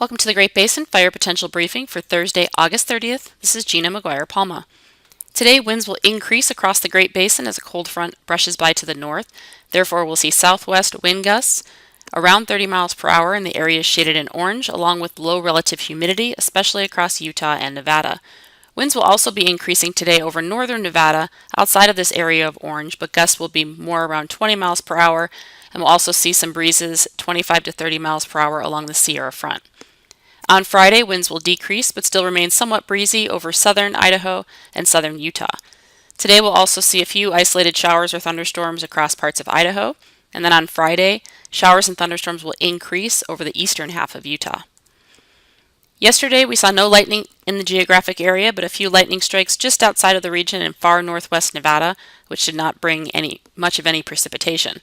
Welcome to the Great Basin Fire Potential Briefing for Thursday, August 30th. This is Gina McGuire-Palma. Today, winds will increase across the Great Basin as a cold front brushes by to the north. Therefore, we'll see southwest wind gusts around 30 miles per hour in the areas shaded in orange, along with low relative humidity, especially across Utah and Nevada. Winds will also be increasing today over northern Nevada outside of this area of orange, but gusts will be more around 20 miles per hour, and we'll also see some breezes 25 to 30 miles per hour along the Sierra front. On Friday, winds will decrease but still remain somewhat breezy over southern Idaho and southern Utah. Today we'll also see a few isolated showers or thunderstorms across parts of Idaho, and then on Friday, showers and thunderstorms will increase over the eastern half of Utah. Yesterday, we saw no lightning in the geographic area, but a few lightning strikes just outside of the region in far northwest Nevada, which did not bring much of any precipitation.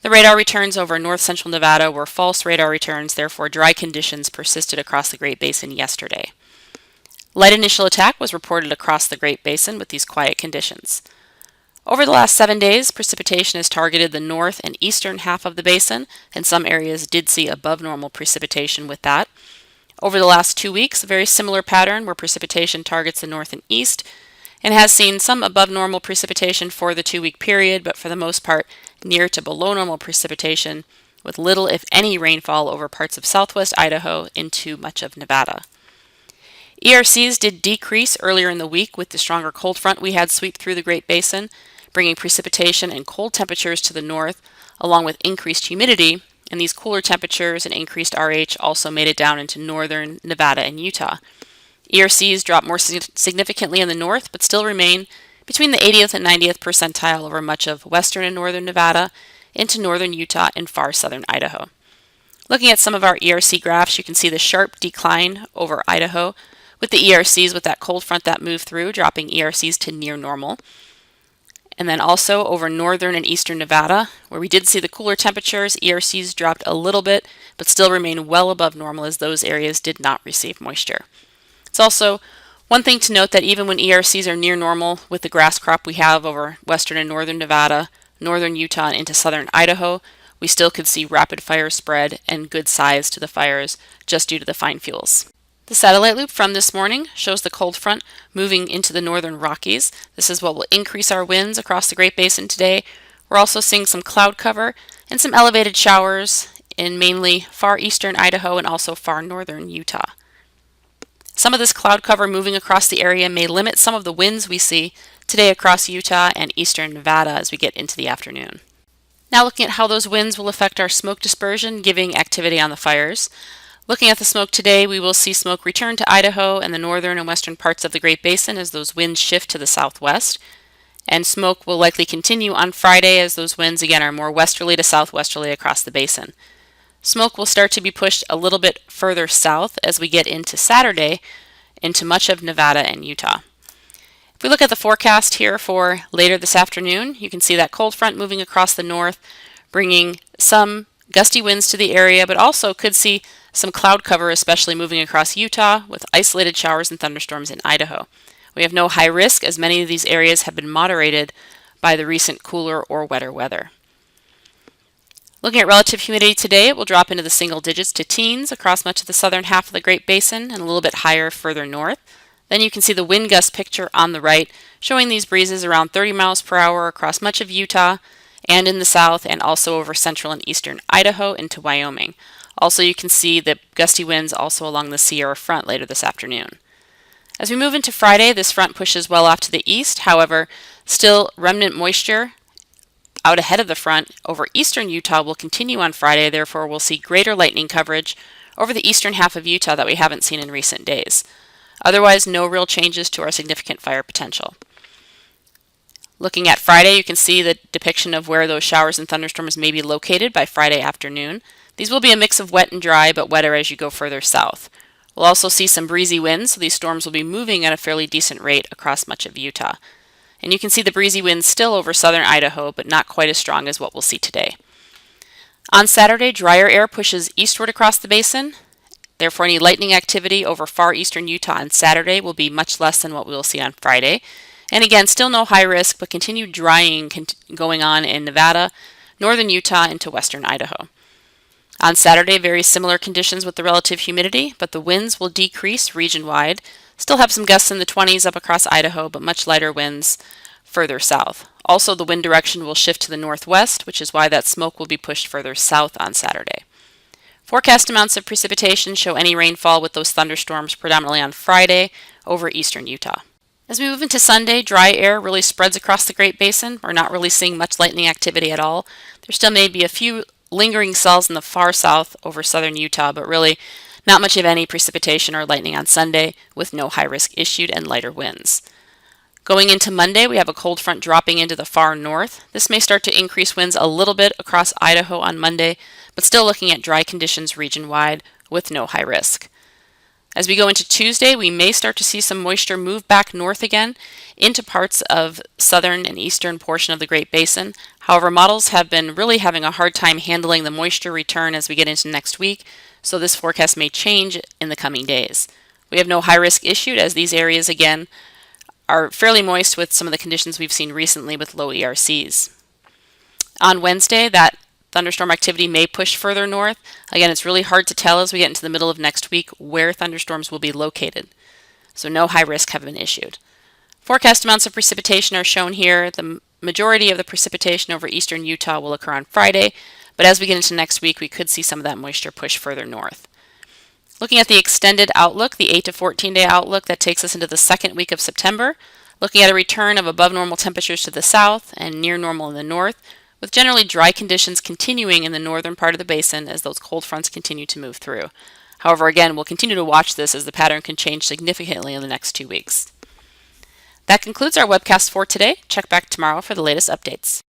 The radar returns over north-central Nevada were false radar returns, therefore dry conditions persisted across the Great Basin yesterday. Light initial attack was reported across the Great Basin with these quiet conditions. Over the last 7 days, precipitation has targeted the north and eastern half of the basin, and some areas did see above normal precipitation with that. Over the last 2 weeks, a very similar pattern where precipitation targets the north and east, and has seen some above normal precipitation for the 2-week period, but for the most part near to below normal precipitation with little if any rainfall over parts of southwest Idaho into much of Nevada. ERCs did decrease earlier in the week with the stronger cold front we had sweep through the Great Basin, bringing precipitation and cold temperatures to the north along with increased humidity, and these cooler temperatures and increased RH also made it down into northern Nevada and Utah. ERCs dropped more significantly in the north, but still remain between the 80th and 90th percentile over much of western and northern Nevada, into northern Utah and far southern Idaho. Looking at some of our ERC graphs, you can see the sharp decline over Idaho, with the ERCs with that cold front that moved through, dropping ERCs to near normal. And then also over northern and eastern Nevada, where we did see the cooler temperatures, ERCs dropped a little bit, but still remain well above normal as those areas did not receive moisture. It's also one thing to note that even when ERCs are near normal with the grass crop we have over western and northern Nevada, northern Utah, and into southern Idaho, we still could see rapid fire spread and good size to the fires just due to the fine fuels. The satellite loop from this morning shows the cold front moving into the northern Rockies. This is what will increase our winds across the Great Basin today. We're also seeing some cloud cover and some elevated showers in mainly far eastern Idaho and also far northern Utah. Some of this cloud cover moving across the area may limit some of the winds we see today across Utah and eastern Nevada as we get into the afternoon. Now looking at how those winds will affect our smoke dispersion, giving activity on the fires. Looking at the smoke today, we will see smoke return to Idaho and the northern and western parts of the Great Basin as those winds shift to the southwest. And smoke will likely continue on Friday as those winds again are more westerly to southwesterly across the basin. Smoke will start to be pushed a little bit further south as we get into Saturday into much of Nevada and Utah. If we look at the forecast here for later this afternoon, you can see that cold front moving across the north, bringing some gusty winds to the area, but also could see some cloud cover, especially moving across Utah with isolated showers and thunderstorms in Idaho. We have no high risk as many of these areas have been moderated by the recent cooler or wetter weather. Looking at relative humidity today, it will drop into the single digits to teens across much of the southern half of the Great Basin and a little bit higher further north. Then you can see the wind gust picture on the right, showing these breezes around 30 miles per hour across much of Utah and in the south and also over central and eastern Idaho into Wyoming. Also, you can see the gusty winds also along the Sierra front later this afternoon. As we move into Friday, this front pushes well off to the east. However, still remnant moisture out ahead of the front over eastern Utah will continue on Friday. Therefore, we'll see greater lightning coverage over the eastern half of Utah that we haven't seen in recent days. Otherwise, no real changes to our significant fire potential. Looking at Friday, you can see the depiction of where those showers and thunderstorms may be located by Friday afternoon. These will be a mix of wet and dry, but wetter as you go further south. We'll also see some breezy winds, so these storms will be moving at a fairly decent rate across much of Utah. And you can see the breezy winds still over southern Idaho, but not quite as strong as what we'll see today. On Saturday, drier air pushes eastward across the basin. Therefore, any lightning activity over far eastern Utah on Saturday will be much less than what we will see on Friday. And again, still no high risk, but continued drying going on in Nevada, northern Utah, into western Idaho. On Saturday, very similar conditions with the relative humidity, but the winds will decrease region-wide. Still have some gusts in the 20s up across Idaho, but much lighter winds further south. Also, the wind direction will shift to the northwest, which is why that smoke will be pushed further south on Saturday. Forecast amounts of precipitation show any rainfall with those thunderstorms predominantly on Friday over eastern Utah. As we move into Sunday, dry air really spreads across the Great Basin. We're not really seeing much lightning activity at all. There still may be a few lingering cells in the far south over southern Utah, but really not much of any precipitation or lightning on Sunday with no high risk issued and lighter winds. Going into Monday, we have a cold front dropping into the far north. This may start to increase winds a little bit across Idaho on Monday, but still looking at dry conditions region-wide with no high risk. As we go into Tuesday, we may start to see some moisture move back north again into parts of southern and eastern portion of the Great Basin. However, models have been really having a hard time handling the moisture return as we get into next week, so this forecast may change in the coming days. We have no high risk issued as these areas again are fairly moist with some of the conditions we've seen recently with low ERCs. On Wednesday, that thunderstorm activity may push further north. Again, it's really hard to tell as we get into the middle of next week where thunderstorms will be located. So no high risk have been issued. Forecast amounts of precipitation are shown here. The majority of the precipitation over eastern Utah will occur on Friday, but as we get into next week, we could see some of that moisture push further north. Looking at the extended outlook, the 8 to 14-day outlook, that takes us into the second week of September, looking at a return of above normal temperatures to the south and near normal in the north, with generally dry conditions continuing in the northern part of the basin as those cold fronts continue to move through. However, again, we'll continue to watch this as the pattern can change significantly in the next 2 weeks. That concludes our webcast for today. Check back tomorrow for the latest updates.